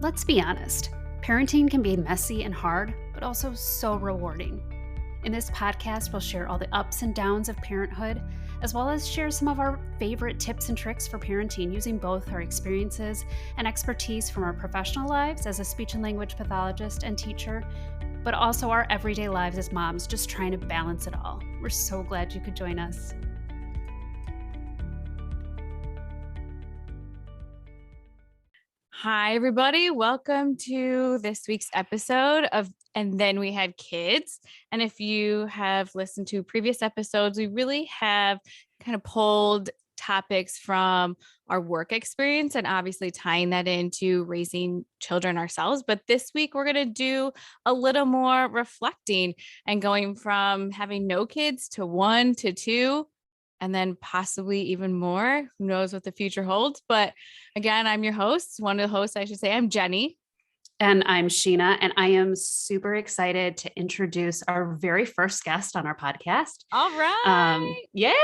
Let's be honest, parenting can be messy and hard, but also so rewarding. In this podcast, we'll share all the ups and downs of parenthood, as well as share some of our favorite tips and tricks for parenting using both our experiences and expertise from our professional lives as a speech and language pathologist and teacher, but also our everyday lives as moms, just trying to balance it all. We're so glad you could join us. Hi, everybody. Welcome to this week's episode of And Then We Had Kids. And if you have listened to previous episodes, we really have kind of pulled topics from our work experience and obviously tying that into raising children ourselves. But this week, we're going to do a little more reflecting and going from having no kids to 1 to 2 and then possibly even more. Who knows what the future holds? But again, I'm your host. One of the hosts, I should say. I'm Jenny. And I'm Sheena, and I am super excited to introduce our very first guest on our podcast. All right. Yay!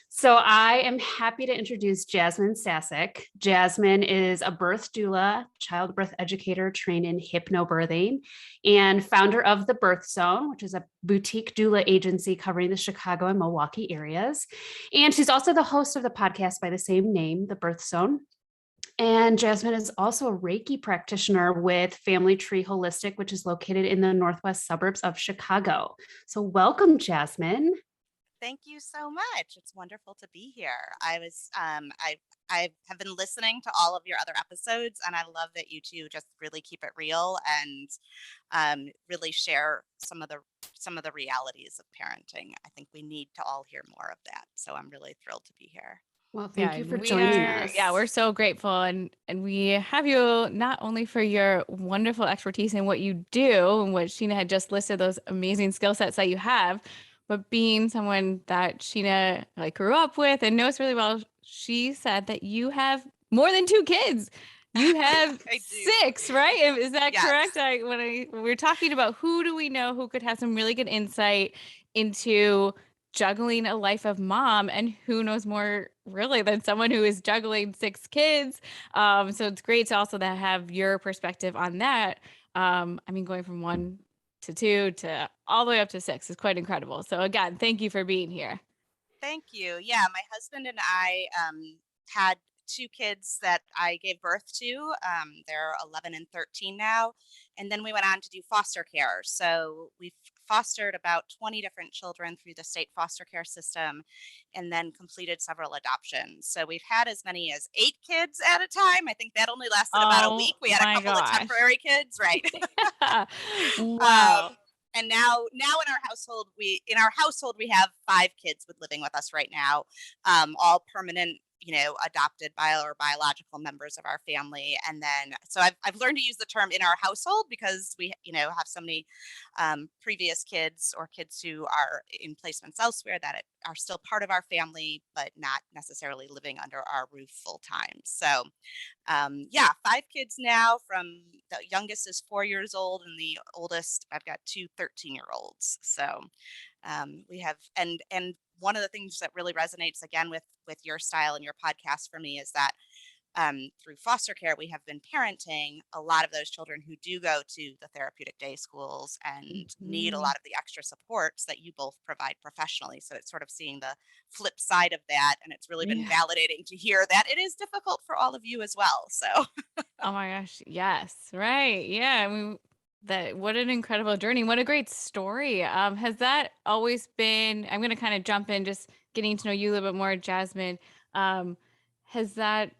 So I am happy to introduce Jasmine Sasek. Jasmine is a birth doula, childbirth educator trained in hypnobirthing, and founder of The Birth Zone, which is a boutique doula agency covering the Chicago and Milwaukee areas. And she's also the host of the podcast by the same name, The Birth Zone. And Jasmine is also a Reiki practitioner with Family Tree Holistic, which is located in the northwest suburbs of Chicago. So welcome, Jasmine. Thank you so much. It's wonderful to be here. I have been listening to all of your other episodes, and I love that you two just really keep it real and really share some of the realities of parenting. I think we need to all hear more of that. So I'm really thrilled to be here. Well, thank you for joining us. Yeah, we're so grateful. And we have you not only for your wonderful expertise in what you do and what Sheena had just listed, those amazing skill sets that you have, but being someone that Sheena grew up with and knows really well. She said that you have more than 2 kids. You have 6, right? Is that correct? When we were talking about who do we know who could have some really good insight into juggling a life of mom, and who knows more really than someone who is juggling 6 kids. So it's great to also have your perspective on that. Going from 1 to 2 to all the way up to 6 is quite incredible. So again, thank you for being here. Thank you. Yeah, my husband and I had 2 kids that I gave birth to. They're 11 and 13 now. And then we went on to do foster care. So we've fostered about 20 different children through the state foster care system and then completed several adoptions. So we've had as many as 8 kids at a time. I think that only lasted about a week. We had a couple of temporary kids, right? Wow. And now in our household, we have 5 kids living with us right now, all permanent, adopted by or biological members of our family. And then, so I've learned to use the term in our household because we, have so many previous kids or kids who are in placements elsewhere that are still part of our family, but not necessarily living under our roof full time. So, 5 kids now. From the youngest is 4 years old, and the oldest, I've got 2 13-year-olds. So, we have, and one of the things that really resonates again with your style and your podcast for me is that through foster care, we have been parenting a lot of those children who do go to the therapeutic day schools and need a lot of the extra supports that you both provide professionally. So it's sort of seeing the flip side of that. And it's really been validating to hear that it is difficult for all of you as well. So, oh my gosh. Yes. Right. Yeah. What an incredible journey. What a great story. Has that always been, I'm going to kind of jump in, just getting to know you a little bit more, Jasmine. Has that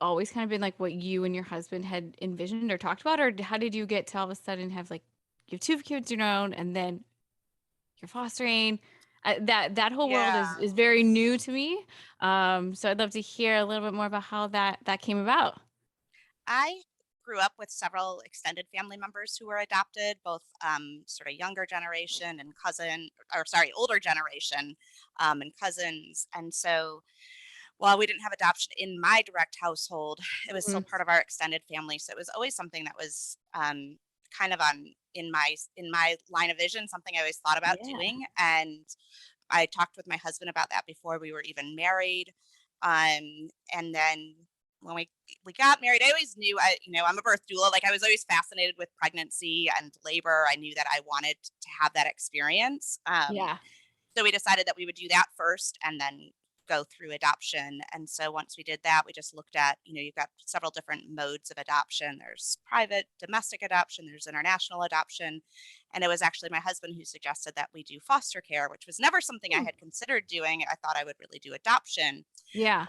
always kind of been what you and your husband had envisioned or talked about? Or how did you get to all of a sudden have you have 2 kids of your own and then you're fostering? That whole world is very new to me. So I'd love to hear a little bit more about how that came about. I grew up with several extended family members who were adopted, both sort of younger generation and older generation and cousins. And so while we didn't have adoption in my direct household, it was still part of our extended family. So it was always something that was kind of in my line of vision, something I always thought about doing. And I talked with my husband about that before we were even married. And then when we got married, I always knew I'm a birth doula. Like I was always fascinated with pregnancy and labor. I knew that I wanted to have that experience. Yeah. So we decided that we would do that first and then go through adoption. And so once we did that, we just looked at, you've got several different modes of adoption. There's private, domestic adoption, there's international adoption. And it was actually my husband who suggested that we do foster care, which was never something I had considered doing. I thought I would really do adoption. Yeah.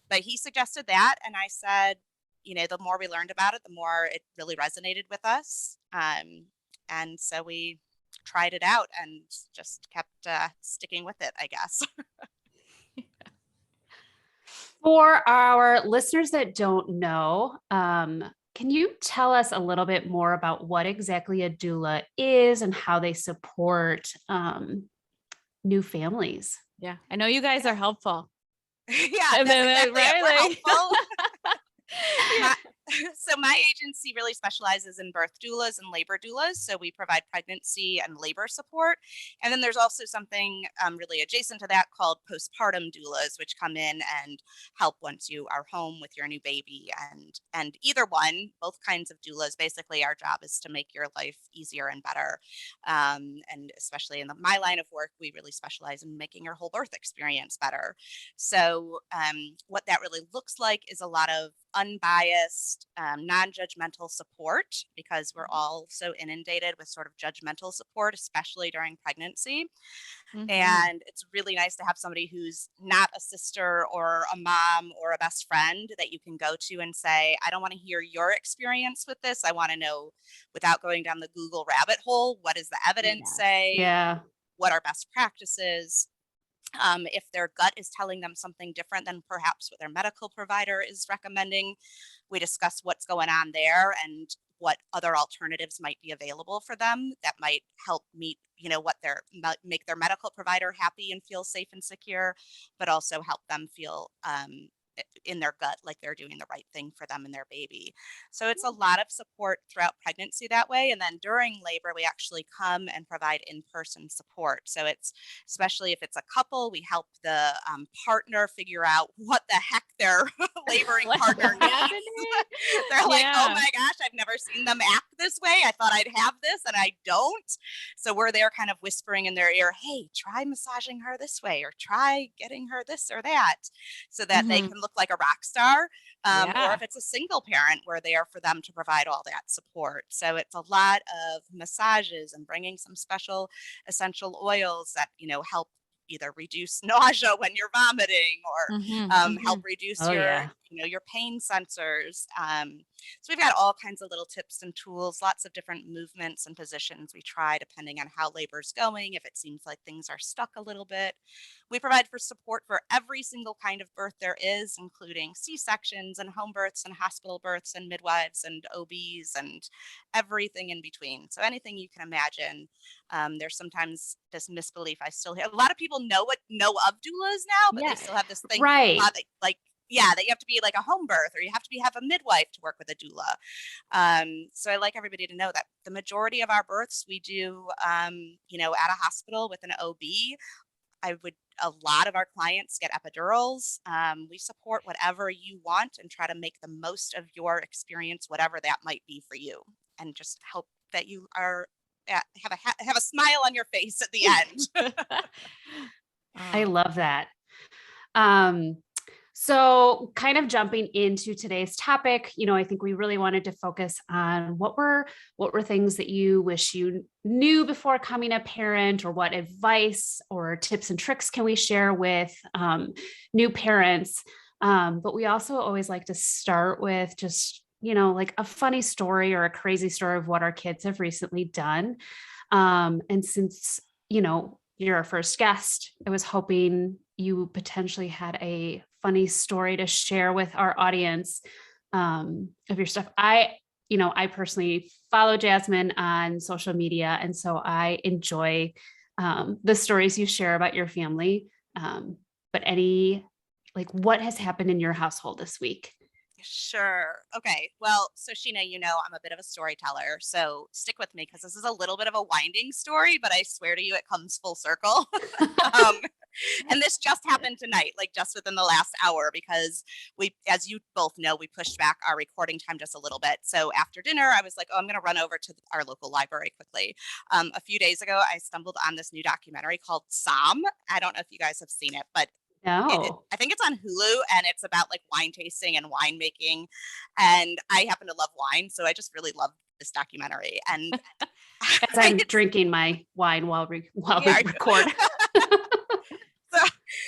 But he suggested that. And I said, the more we learned about it, the more it really resonated with us. And so we tried it out and just kept sticking with it, I guess. For our listeners that don't know, can you tell us a little bit more about what exactly a doula is and how they support new families? Yeah. I know you guys are helpful. Yeah, And that's then, exactly it. right, We're like- helpful. So my agency really specializes in birth doulas and labor doulas. So we provide pregnancy and labor support. And then there's also something really adjacent to that called postpartum doulas, which come in and help once you are home with your new baby. And either one, both kinds of doulas, basically our job is to make your life easier and better. And especially in my line of work, we really specialize in making your whole birth experience better. So what that really looks like is a lot of unbiased, non-judgmental support, because we're all so inundated with sort of judgmental support, especially during pregnancy. Mhm. And it's really nice to have somebody who's not a sister or a mom or a best friend that you can go to and say, I don't want to hear your experience with this. I want to know, without going down the Google rabbit hole, what does the evidence say? Yeah. What are best practices? If their gut is telling them something different than perhaps what their medical provider is recommending, we discuss what's going on there and what other alternatives might be available for them that might help meet, what make their medical provider happy and feel safe and secure, but also help them feel in their gut like they're doing the right thing for them and their baby. So it's a lot of support throughout pregnancy that way. And then during labor, we actually come and provide in-person support. So it's, especially if it's a couple, we help the partner figure out what the heck their laboring partner needs. They're like, Yeah. oh my gosh, I've never seen them act this way. I thought I'd have this and I don't. So we're there kind of whispering in their ear, hey, try massaging her this way, or try getting her this or that, so that they Mhm. can look like a rock star. Or Yeah. if it's a single parent, we're there for them to provide all that support. So it's a lot of massages and bringing some special essential oils that, help either reduce nausea when you're vomiting, or Mhm. help reduce Oh, your, yeah. your pain sensors. So we've got all kinds of little tips and tools, lots of different movements and positions we try depending on how labor's going. If it seems like things are stuck a little bit, we provide for support for every single kind of birth there is, including C-sections and home births and hospital births and midwives and OBs and everything in between. So anything you can imagine. There's sometimes this misbelief I still hear. A lot of people know of doulas now, but Yeah. they still have this thing Right. that that you have to be like a home birth, or you have to have a midwife to work with a doula. So I like everybody to know that the majority of our births we do, at a hospital with an OB. A lot of our clients get epidurals. We support whatever you want and try to make the most of your experience, whatever that might be for you, and just hope that you are have a smile on your face at the end. I Oh. love that. So kind of jumping into today's topic, I think we really wanted to focus on what were things that you wish you knew before becoming a parent, or what advice or tips and tricks can we share with new parents. But we also always like to start with just, like a funny story or a crazy story of what our kids have recently done. And since, you're our first guest, I was hoping you potentially had a funny story to share with our audience of your stuff. I personally follow Jasmine on social media, and so I enjoy the stories you share about your family. But what has happened in your household this week? Sure. Okay. Well, so Sheena, I'm a bit of a storyteller, so stick with me because this is a little bit of a winding story, but I swear to you, it comes full circle. um, And this just happened tonight, like just within the last hour, because we, as you both know, we pushed back our recording time just a little bit. So after dinner, I was like, oh, I'm going to run over to our local library quickly. A few days ago, I stumbled on this new documentary called Somm. I don't know if you guys have seen it, but No. I think it's on Hulu, and it's about like wine tasting and winemaking. And I happen to love wine, so I just really love this documentary. And As I'm drinking my wine while we Yeah. record.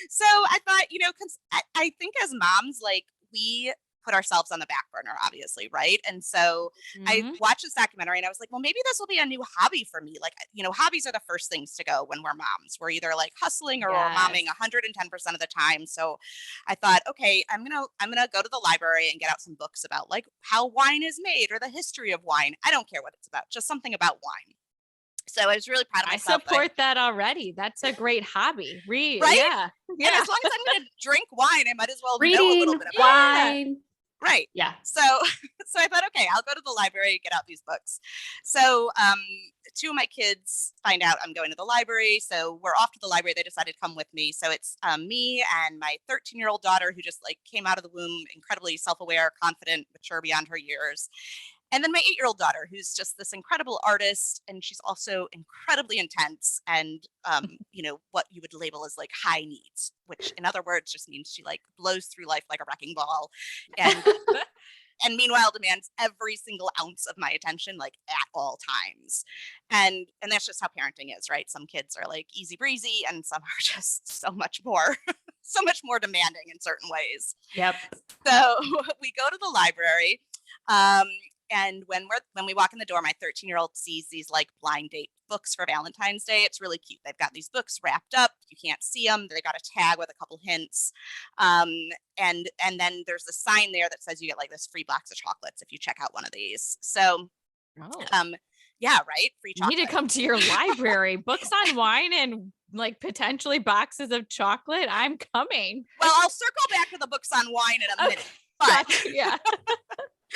So I thought, because I think as moms, like we put ourselves on the back burner, obviously, right? And so I Mhm. watched this documentary and I was like, well, maybe this will be a new hobby for me. Like, hobbies are the first things to go when we're moms. We're either like hustling or we're momming Yes. 110% of the time. So I thought, okay, I'm gonna go to the library and get out some books about like how wine is made or the history of wine. I don't care what it's about, just something about wine. So I was really proud of I myself. support that already. That's a great hobby. Read. Right? Yeah. And Yeah. as long as I'm going to drink wine, I might as well know a Reading, little bit about it. wine. Right. Yeah. So, so I thought, okay, I'll go to the library and get out these books. So, two of my kids find out I'm going to the library. So we're off to the library. They decided to come with me. So it's me and my 13-year-old daughter, who just like came out of the womb, incredibly self-aware, confident, mature beyond her years. And then my 8-year-old daughter, who's just this incredible artist, and she's also incredibly intense and, what you would label as like high needs, which in other words just means she like blows through life like a wrecking ball, and and meanwhile demands every single ounce of my attention like at all times. And that's just how parenting is, right? Some kids are like easy breezy, and some are just so much more, so much more demanding in certain ways. Yep. So we go to the library. Um, and when we walk in the door, my 13-year-old sees these like blind date books for Valentine's Day. It's really cute. They've got these books wrapped up. You can't see them. They got a tag with a couple hints. And then there's a sign there that says you get like this free box of chocolates if you check out one of these. So Oh. yeah, right. Free You need chocolate. to come to your library. Books on wine and like potentially boxes of chocolate. I'm coming. Well, I'll circle back to the books on wine in a minute. But Gotcha. Yeah.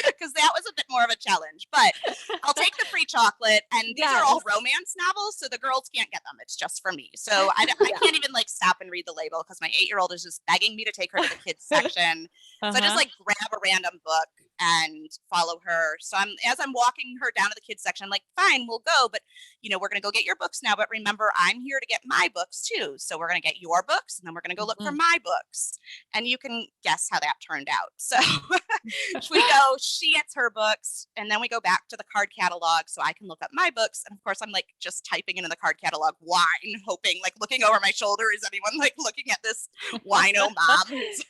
because that was a bit more of a challenge, but I'll take the free chocolate. And these are all Yes. romance novels, so the girls can't get them. It's just for me. So I can't even like stop and read the label because my 8-year-old is just begging me to take her to the kids section. So I just like grab a random book and follow her. So as I'm walking her down to the kids section, I'm like, fine, we'll go, but we're gonna go get your books now. But remember, I'm here to get my books too. So we're gonna get your books, and then we're gonna go look for my books. And you can guess how that turned out. So we go, she gets her books, and then we go back to the card catalog so I can look up my books. And of course, I'm like just typing into the card catalog wine, hoping, like looking over my shoulder, is anyone like looking at this wino mom who's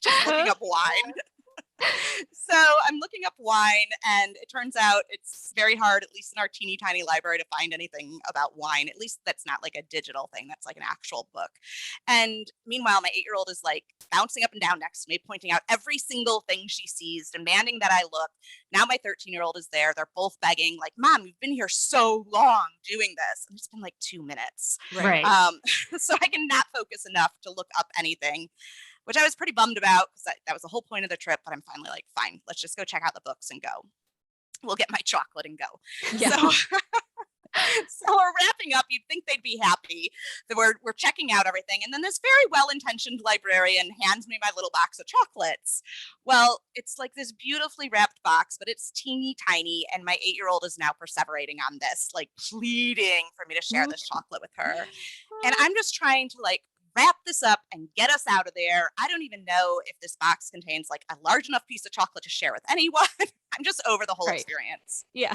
just looking up wine? So I'm looking up wine, and it turns out it's very hard, at least in our teeny tiny library, to find anything about wine. At least that's not like a digital thing. That's like an actual book. And meanwhile, my 8-year-old is like bouncing up and down next to me, pointing out every single thing she sees, demanding that I look. Now my 13-year-old is there. They're both begging, like, Mom, you've been here so long doing this. And it's been like 2 minutes. Right. So I cannot focus enough to look up anything, which I was pretty bummed about because that was the whole point of the trip. But I'm finally like, fine, let's just go check out the books and go. We'll get my chocolate and go. Yeah. So, so we're wrapping up. You'd think they'd be happy that we're checking out everything. And then this very well-intentioned librarian hands me my little box of chocolates. Well, it's like this beautifully wrapped box, but it's teeny tiny. And my 8-year-old is now perseverating on this, like pleading for me to share this chocolate with her. And I'm just trying to like wrap this up and get us out of there. I don't even know if this box contains like a large enough piece of chocolate to share with anyone. I'm just over the whole Right. experience. Yeah.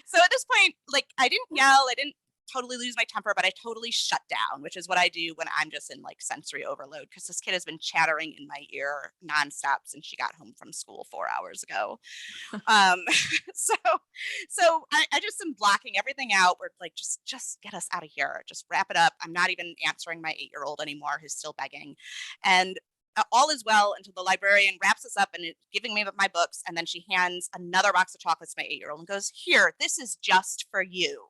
So at this point, like I didn't yell, I didn't totally lose my temper, but I totally shut down, which is what I do when I'm just in like sensory overload, because this kid has been chattering in my ear nonstop since she got home from school 4 hours ago. So I just am blocking everything out. We're like, just get us out of here. Just wrap it up. I'm not even answering my 8-year-old anymore, who's still begging. And all is well until the librarian wraps us up and is giving me my books. And then she hands another box of chocolates to my 8-year-old and goes, here, this is just for you.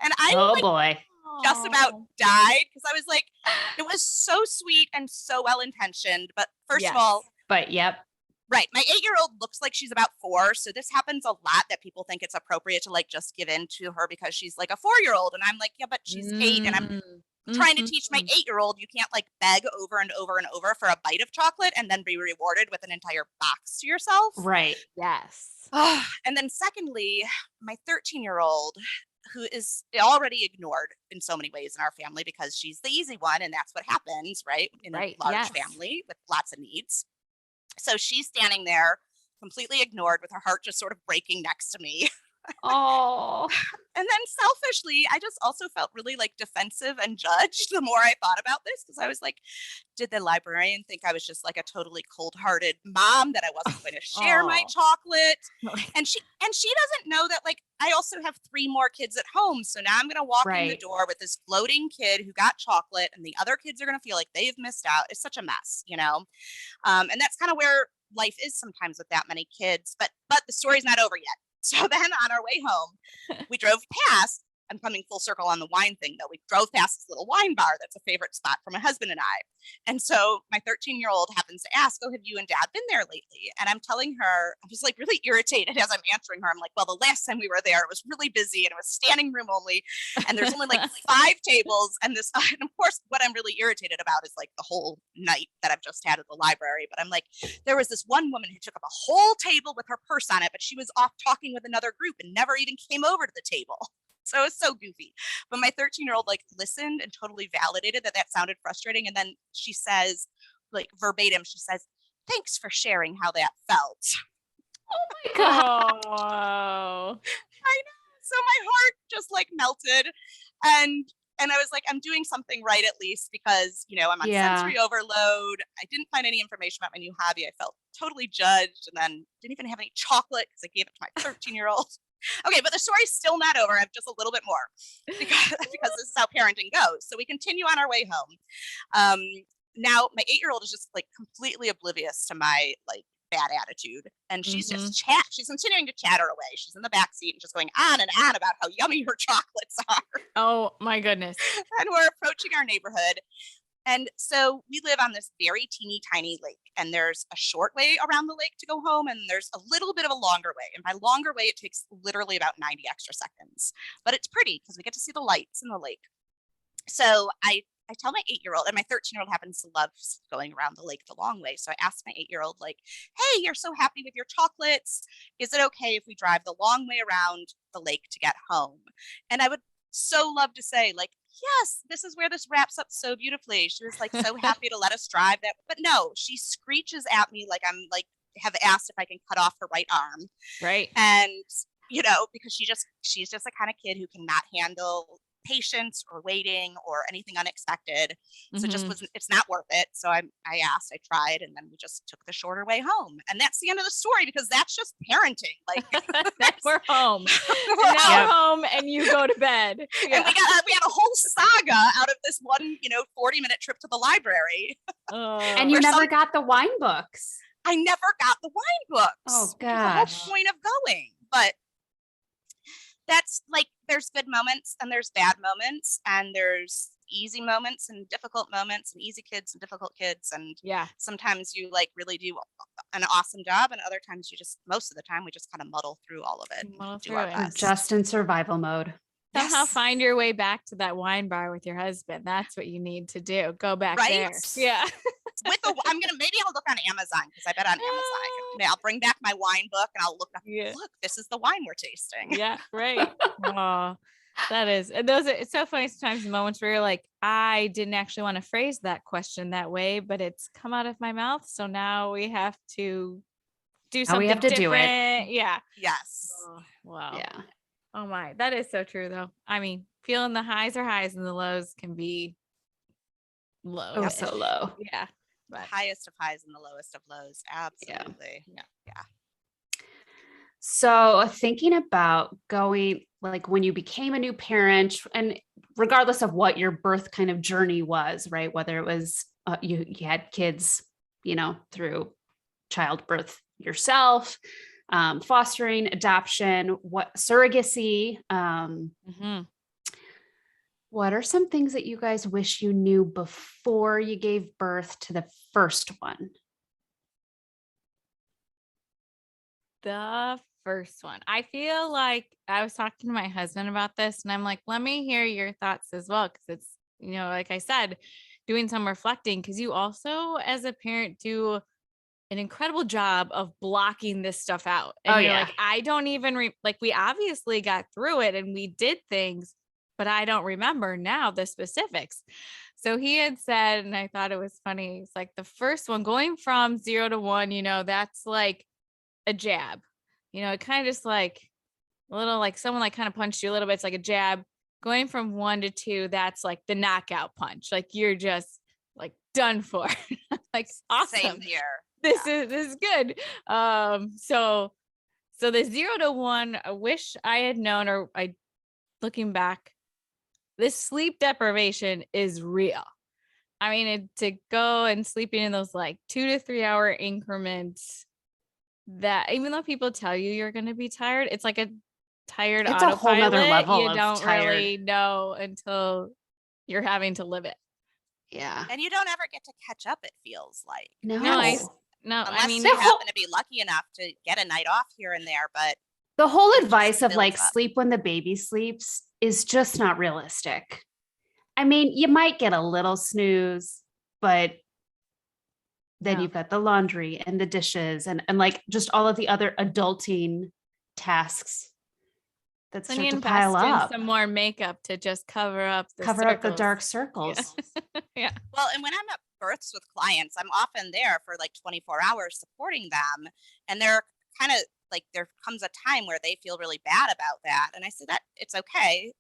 And I Oh boy. just about died because I was like, it was so sweet and so well intentioned. But first of all, But yep. right, my 8-year-old looks like she's about 4. So this happens a lot, that people think it's appropriate to like just give in to her because she's like a 4-year-old. And I'm like, yeah, but she's 8 and I'm trying to teach my Mhm. 8-year-old you can't like beg over and over and over for a bite of chocolate and then be rewarded with an entire box to yourself. Right. Yes. And then secondly, my 13-year-old, who is already ignored in so many ways in our family because she's the easy one, and that's what happens, right? In a Right. large Yes. family with lots of needs. So she's standing there completely ignored with her heart just sort of breaking next to me. Oh, And then selfishly, I just also felt really like defensive and judged the more I thought about this because I was like, did the librarian think I was just like a totally cold-hearted mom that I wasn't going to share my Oh. chocolate? And she doesn't know that like I also have 3 more kids at home. So now I'm going to walk in the right. door with this floating kid who got chocolate and the other kids are going to feel like they've missed out. It's such a mess, you know? And that's kind of where life is sometimes with that many kids, but the story's not over yet. So then on our way home, we drove past. I'm coming full circle on the wine thing though. We drove past this little wine bar that's a favorite spot for my husband and I. And so my 13-year-old happens to ask, "Oh, have you and dad been there lately?" And I'm telling her, I'm just like really irritated as I'm answering her. I'm like, "Well, the last time we were there, it was really busy and it was standing room only. And there's only like 5 tables. And this, and of course, what I'm really irritated about is like the whole night that I've just had at the library. But I'm like, there was this one woman who took up a whole table with her purse on it, but she was off talking with another group and never even came over to the table." So it was so goofy. But my 13-year-old like listened and totally validated that that sounded frustrating. And then she says, like verbatim, she says, "Thanks for sharing how that felt." God. Oh. I know. So my heart just like melted. And I was like, I'm doing something right at least because, you know, I'm on Yeah. sensory overload. I didn't find any information about my new hobby. I felt totally judged and then didn't even have any chocolate because I gave it to my 13-year-old. Okay, but the story's still not over. I have just a little bit more because this is how parenting goes. So we continue on our way home. Um, Now my 8-year-old is just like completely oblivious to my like bad attitude, and she's Mhm. just she's continuing to chatter away. She's in the back seat and just going on and on about how yummy her chocolates are. Oh my goodness. And we're approaching our neighborhood. And so we live on this very teeny tiny lake, and there's a short way around the lake to go home, and there's a little bit of a longer way. And by longer way, it takes literally about 90 extra seconds. But it's pretty because we get to see the lights in the lake. So I tell my 8-year-old, and my 13-year-old happens to love going around the lake the long way. So I asked my 8-year-old, like, "Hey, you're so happy with your chocolates. Is it okay if we drive the long way around the lake to get home?" And I would so love to say, like, "Yes, this is where this wraps up so beautifully." She was like so happy to let us drive that. But no, she screeches at me like I'm like have asked if I can cut off her right arm. Right. And you know, because she's just the kind of kid who cannot handle patience or waiting or anything unexpected. So it just Mhm. wasn't, it's not worth it. So I asked, I tried, and then we just took the shorter way home. And that's the end of the story because that's just parenting. Like Now we're home. we're Now home. we're home and you go to bed. And Yeah. we had a whole saga out of this one, 40-minute trip to the library. And you Where never some- got the wine books. I never got the wine books. Oh, Which was the whole gosh. point of going. But that's like there's good moments and there's bad moments and there's easy moments and difficult moments and easy kids and difficult kids, and Yeah. sometimes you like really do an awesome job and other times you just most of the time we just kind of muddle through all of it and Muddle do through our it. We're best. just in survival mode. Somehow Yes. find your way back to that wine bar with your husband. That's what you need to do. Go back there. Right? Yeah. Maybe I'll look on Amazon because I bet on Amazon I'll bring back my wine book and I'll look up. Yeah. Look, this is the wine we're tasting. Yeah. Right. Oh, that is. And those are, it's so funny sometimes the moments where you're like, I didn't actually want to phrase that question that way, but it's come out of my mouth. So now we have to do Now something we have to do it. different. Yeah. Yes. Oh, wow. Yeah. Oh my, that is so true though. I mean, feeling the highs are highs and the lows can be low. Oh, so low. Yeah. The But highest of highs and the lowest of lows. Absolutely. So thinking about going, like when you became a new parent, and regardless of what your birth kind of journey was, right? Whether it was you had kids, through childbirth yourself, fostering, adoption, what surrogacy. mhm. What are some things that you guys wish you knew before you gave birth to the first one? The first one. I feel like I was talking to my husband about this and I'm like, let me hear your thoughts as well. Cause it's like I said, doing some reflecting, because you also as a parent do an incredible job of blocking this stuff out. And Oh, you're yeah. like, I don't even like, we obviously got through it and we did things, but I don't remember now the specifics. So he had said, and I thought it was funny, it's like the first one going from 0 to 1, that's like a jab. It kind of just like a little like someone like kind of punched you a little bit. It's like a jab. Going from 1 to 2, that's like the knockout punch. Like you're just like done for. Like awesome. Same here. This is good. So the 0 to 1, I wish I had known, or looking back, this sleep deprivation is real. I mean, to go and sleeping in those like 2 to 3 hour increments, that even though people tell you you're going to be tired, it's like a tired It's a whole nother autopilot. level You of don't tired. really know until you're having to live it. Yeah. And you don't ever get to catch up, it feels like. No. Unless I mean, you happen to be lucky enough to get a night off here and there, but the whole it just advice of like builds up. sleep when the baby sleeps is just not realistic. I mean, you might get a little snooze, but then No. you've got the laundry and the dishes and like just all of the other adulting tasks that then you start to pile invest in up, some more makeup to just cover up the dark circles. circles. Yeah. Well, and when I'm at births with clients, I'm often there for like 24 hours supporting them. And they're kind of like, there comes a time where they feel really bad about that. And I say that it's okay.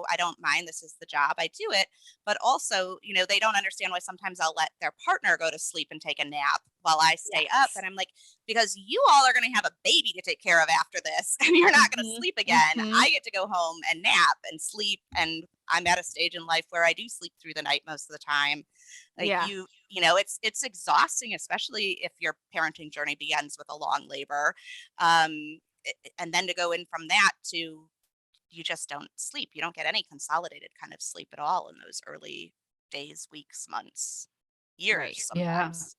I don't mind. This is the job. I do it. But also, they don't understand why sometimes I'll let their partner go to sleep and take a nap while I stay up. Yes. And I'm like, because you all are going to have a baby to take care of after this, and you're not going to sleep again. Mhm. I get to go home and nap and sleep. And I'm at a stage in life where I do sleep through the night most of the time. Like Yeah. it's exhausting, especially if your parenting journey begins with a long labor. And then to go in from that to you just don't sleep. You don't get any consolidated kind of sleep at all in those early days, weeks, months, years Right. Yeah. sometimes.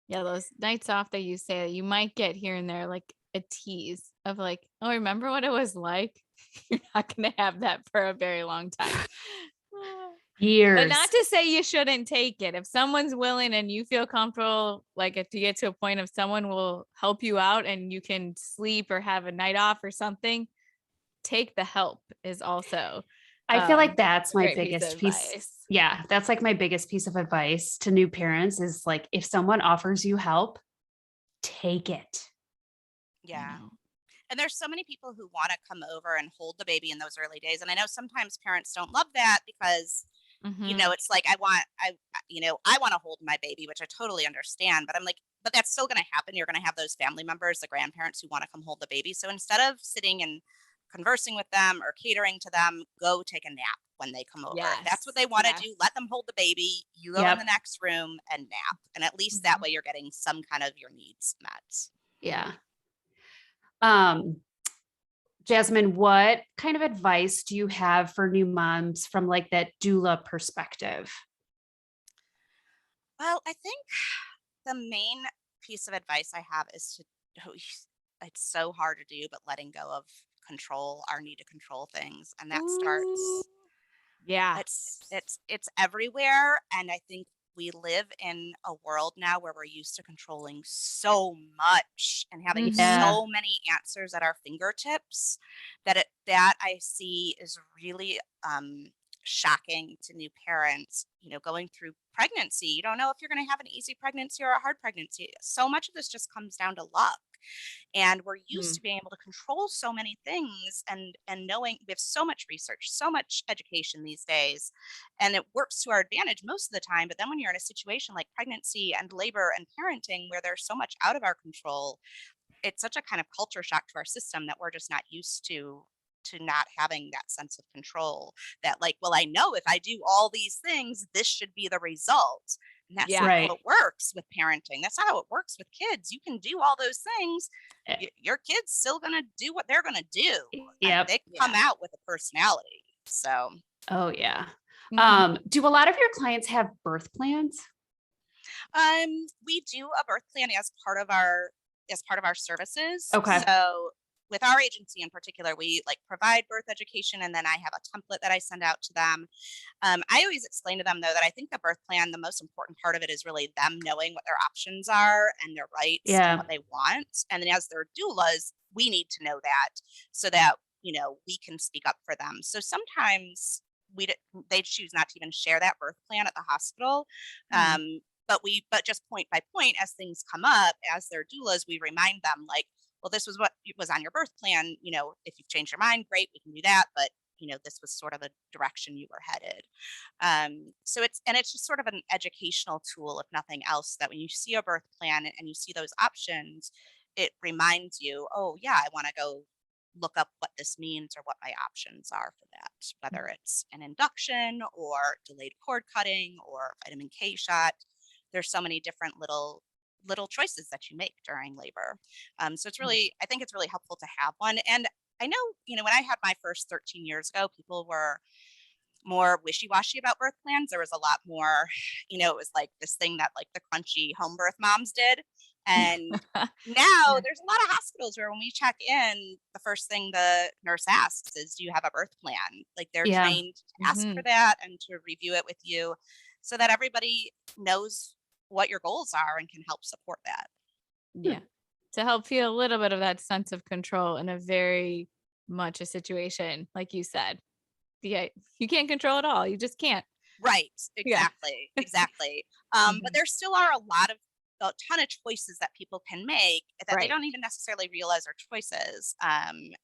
Yeah, those nights off that you say you might get here and there, like a tease of like, oh, remember what it was like? You're not going to have that for a very long time. Years. But not to say you shouldn't take it. If someone's willing and you feel comfortable, like if you get to a point of someone will help you out and you can sleep or have a night off or something, take the help is also. I feel like that's a my great biggest of piece. advice. Yeah, that's like my biggest piece of advice to new parents is like, if someone offers you help, take it. Yeah. And there's so many people who want to come over and hold the baby in those early days. And I know sometimes parents don't love that because, Mhm. it's like, I want to hold my baby, which I totally understand, but I'm like, but that's still going to happen. You're going to have those family members, the grandparents who want to come hold the baby. So instead of sitting and conversing with them or catering to them, go take a nap when they come over. If that's what they want to Yes. do, let them hold the baby. You go in Yep. the next room and nap. And at least that Mhm. way you're getting some kind of your needs met. Yeah. Jasmine, what kind of advice do you have for new moms from like that doula perspective? Well, I think the main piece of advice I have is it's so hard to do, but letting go of control, our need to control things. And that Ooh. starts, Yeah. it's everywhere. And I think we live in a world now where we're used to controlling so much and having Yeah. so many answers at our fingertips that I see is really shocking to new parents, going through pregnancy. You don't know if you're going to have an easy pregnancy or a hard pregnancy. So much of this just comes down to luck. And we're used to being able to control so many things and knowing we have so much research, so much education these days, and it works to our advantage most of the time. But then when you're in a situation like pregnancy and labor and parenting where there's so much out of our control, it's such a kind of culture shock to our system that we're just not used to not having that sense of control, that like, well, I know if I do all these things, this should be the result. And that's Yeah. not Right. how it works with parenting. That's not how it works with kids. You can do all those things. Eh. Your kid's still going to do what they're going to do. Yep. They come out with a personality. So, Oh yeah. Mhm. Do a lot of your clients have birth plans? we do a birth plan as part of our services. Okay. So with our agency in particular, we like provide birth education, and then I have a template that I send out to them. I always explain to them though that I think the birth plan, the most important part of it is really them knowing what their options are and their rights and Yeah. what they want. And then as their doulas, we need to know that so that, we can speak up for them. So sometimes they choose not to even share that birth plan at the hospital. Mhm. But just point by point, as things come up, as their doulas, we remind them like, well, this was what was on your birth plan. If you've changed your mind, great, we can do that. But this was sort of the direction you were headed. So it's just sort of an educational tool, if nothing else, that when you see a birth plan and you see those options, it reminds you, oh yeah, I want to go look up what this means or what my options are for that, whether it's an induction or delayed cord cutting or vitamin K shot. There's so many different little choices that you make during labor. So I think it's really helpful to have one. And I know, when I had my first 13 years ago, people were more wishy-washy about birth plans. There was a lot more, it was like this thing that like the crunchy home birth moms did. And now Yeah. there's a lot of hospitals where when we check in, the first thing the nurse asks is, do you have a birth plan? Like they're Yeah. trained to ask for Mhm. that and to review it with you so that everybody knows what your goals are and can help support that. Yeah. To help feel a little bit of that sense of control in a very much a situation, like you said. Yeah, you can't control it all. You just can't. Right. Yeah. Exactly. Exactly. But Mhm. there still are a ton of choices that people can make that they Right. don't even necessarily realize are choices. And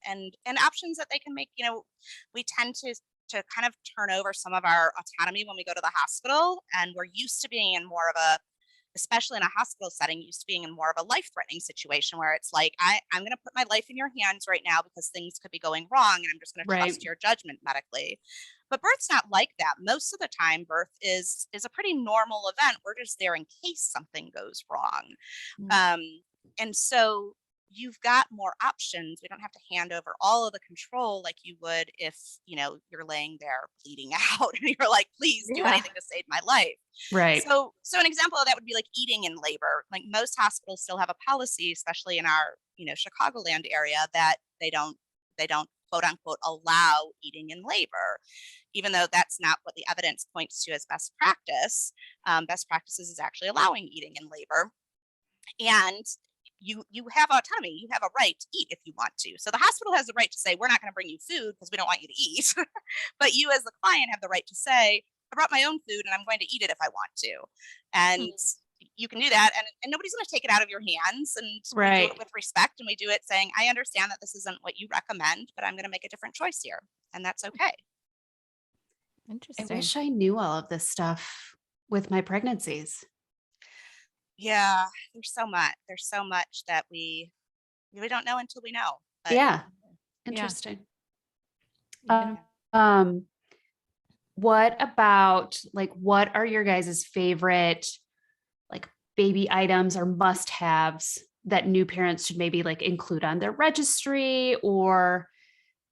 options that they can make. We tend to kind of turn over some of our autonomy when we go to the hospital, and we're used to being in more of a, especially in a hospital setting, used to being in more of a life-threatening situation where it's like, I'm going to put my life in your hands right now because things could be going wrong, and I'm just going to Right. trust your judgment medically. But birth's not like that. Most of the time, birth is a pretty normal event. We're just there in case something goes wrong. Mm. Um, and so you've got more options. We don't have to hand over all of the control like you would if, you're laying there bleeding out and you're like, please do Yeah. anything to save my life. Right. So an example of that would be like eating in labor. Like most hospitals still have a policy, especially in our, Chicagoland area, that they don't quote unquote allow eating in labor, even though that's not what the evidence points to as best practice. Best practices is actually allowing eating in labor. And you have autonomy. You have a right to eat if you want to. So the hospital has the right to say, we're not going to bring you food because we don't want you to eat. But you as the client have the right to say, I brought my own food and I'm going to eat it if I want to. And you can do that, and nobody's going to take it out of your hands. And we do it Right. with respect, and we do it saying, I understand that this isn't what you recommend, but I'm going to make a different choice here, and that's okay. I Interesting. wish I knew all of this stuff with my pregnancies. Yeah, there's so much that we don't know until we know. But Yeah. Yeah. Interesting. Yeah. Um, what about like what are your guys' favorite like baby items or must-haves that new parents should maybe like include on their registry, or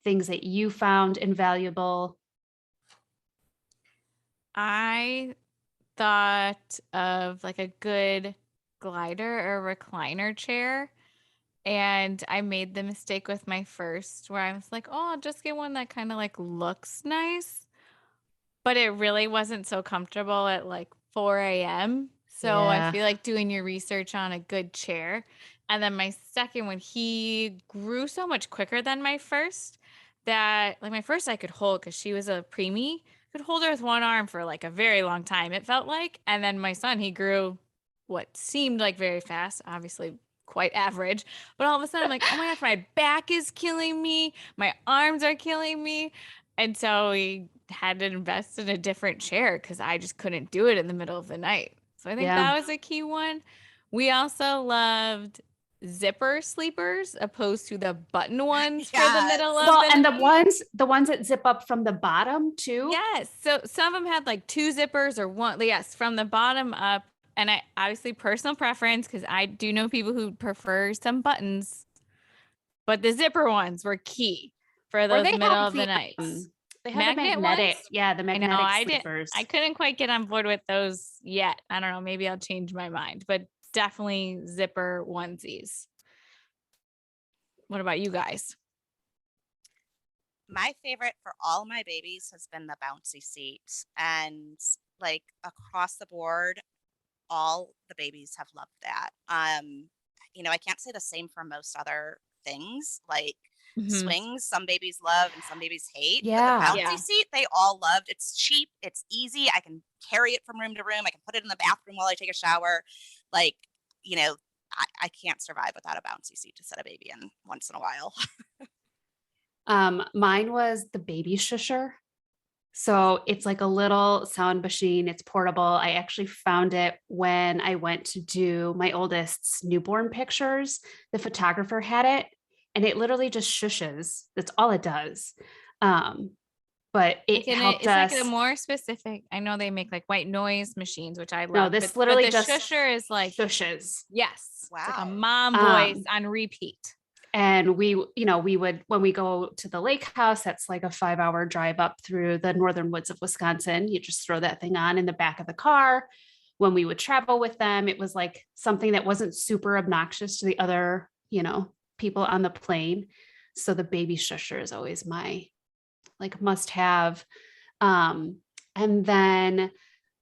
things that you found invaluable? I thought of like a good glider or recliner chair. And I made the mistake with my first where I was like, oh, I'll just get one that kind of like looks nice. But it really wasn't so comfortable at like 4 a.m. So I Yeah. feel like doing your research on a good chair. And then my second one, he grew so much quicker than my first that like my first I could hold because she was a preemie. Could hold her with one arm for like a very long time, it felt like. And then my son, he grew what seemed like very fast, obviously quite average. But all of a sudden, I'm like, oh my gosh, my back is killing me. My arms are killing me. And so we had to invest in a different chair because I just couldn't do it in the middle of the night. So I think Yeah. that was a key one. We also loved zipper sleepers opposed to the button ones for the yes, middle of Well, the and night. the ones that zip up from the bottom too. Yes. So some of them had like two zippers or one. Yes, from the bottom up. And I obviously personal preference because I do know people who prefer some buttons, but the zipper ones were key for Or those middle of the nights. they have the Magnet magnetic, ones? yeah, the I know magnetic sleepers. I couldn't quite get on board with those yet. I don't know, maybe I'll change my mind, but definitely zipper onesies. What about you guys? My favorite for all my babies has been the bouncy seat. And like across the board, all the babies have loved that. I can't say the same for most other things like Mhm. swings. Some babies love and some babies hate, but the Yeah. bouncy Yeah. seat, they all loved. It's cheap, it's easy. I can carry it from room to room. I can put it in the bathroom while I take a shower. Like, I can't survive without a bouncy seat to set a baby in once in a while. Mine was the baby shusher. So it's like a little sound machine. It's portable. I actually found it when I went to do my oldest's newborn pictures. The photographer had it, and it literally just shushes. That's all it does. Um, but it helped Is like a us. more specific. I know they make like white noise machines, which I No, love. this But literally the just shusher is like shushes. yes, it's like a Wow. mom voice Um, on repeat. And we would, when we go to the lake house, that's like a 5-hour drive up through the northern woods of Wisconsin. You just throw that thing on in the back of the car. When we would travel with them, it was like something that wasn't super obnoxious to the other, people on the plane. So the baby shusher is always my like must have. And then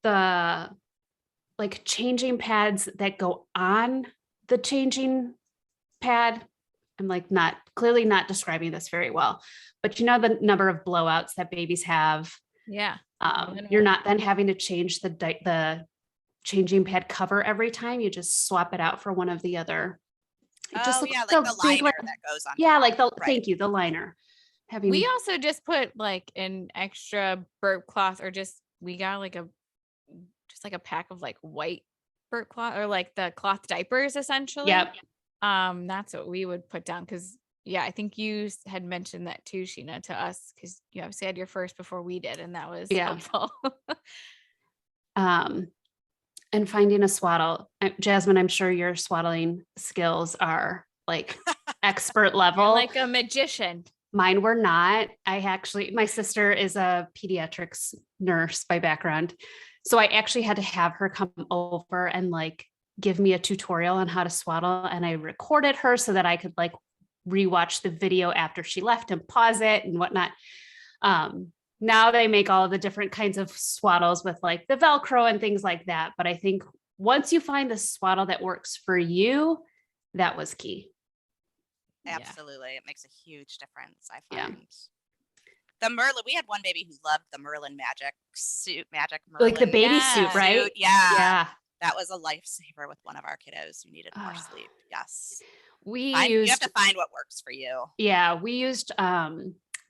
the like changing pads that go on the changing pad. I'm like not clearly not describing this very well, but the number of blowouts that babies have. Yeah. You're not then having to change the changing pad cover every time. You just swap it out for one of the other. It just Oh looks yeah, like so the big, liner like that goes on yeah, top. like the Right. thank you, the liner. We Having also just put like an extra burp cloth or we got like a pack of like white burp cloth or like the cloth diapers essentially. yep, That's what we would put down because yeah, I think you had mentioned that too, Sheena, to us because you obviously had your first before we did, and that was yeah. helpful. um, and finding a swaddle. Jasmine, I'm sure your swaddling skills are like expert You're level. like a magician. Mine were not. My sister is a pediatrics nurse by background. So I actually had to have her come over and like give me a tutorial on how to swaddle. And I recorded her so that I could like rewatch the video after she left and pause it and whatnot. Now they make all of the different kinds of swaddles with like the Velcro and things like that. But I think once you find the swaddle that works for you, that was key. Absolutely. It makes a huge difference, I Yeah. find. The Merlin, we had one baby who loved the Merlin magic Merlin. Like the baby suit, right? Suit. Yeah. Yeah. That was a lifesaver with one of our kiddos who needed more sleep. Yes. You have to find what works for you. Yeah, we used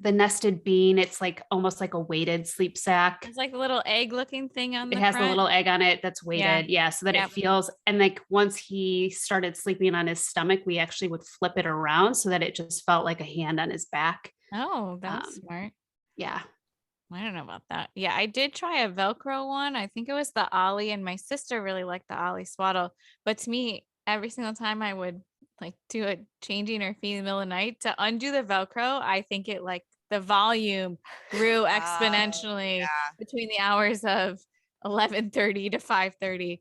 the nested bean. It's like almost like a weighted sleep sack. It's like a little egg looking thing on It has a little egg on it that's weighted. Yeah, so that it feels, and like once he started sleeping on his stomach, we actually would flip it around so that it just felt like a hand on his back. Oh, that's smart. Yeah. I don't know about that. Yeah, I did try a Velcro one. I think it was the Ollie, and my sister really liked the Ollie swaddle. But to me, every single time I would like do a changing or feeding in the middle of the night to undo the Velcro, I think it like the volume grew exponentially between the hours of 11:30 to 5:30.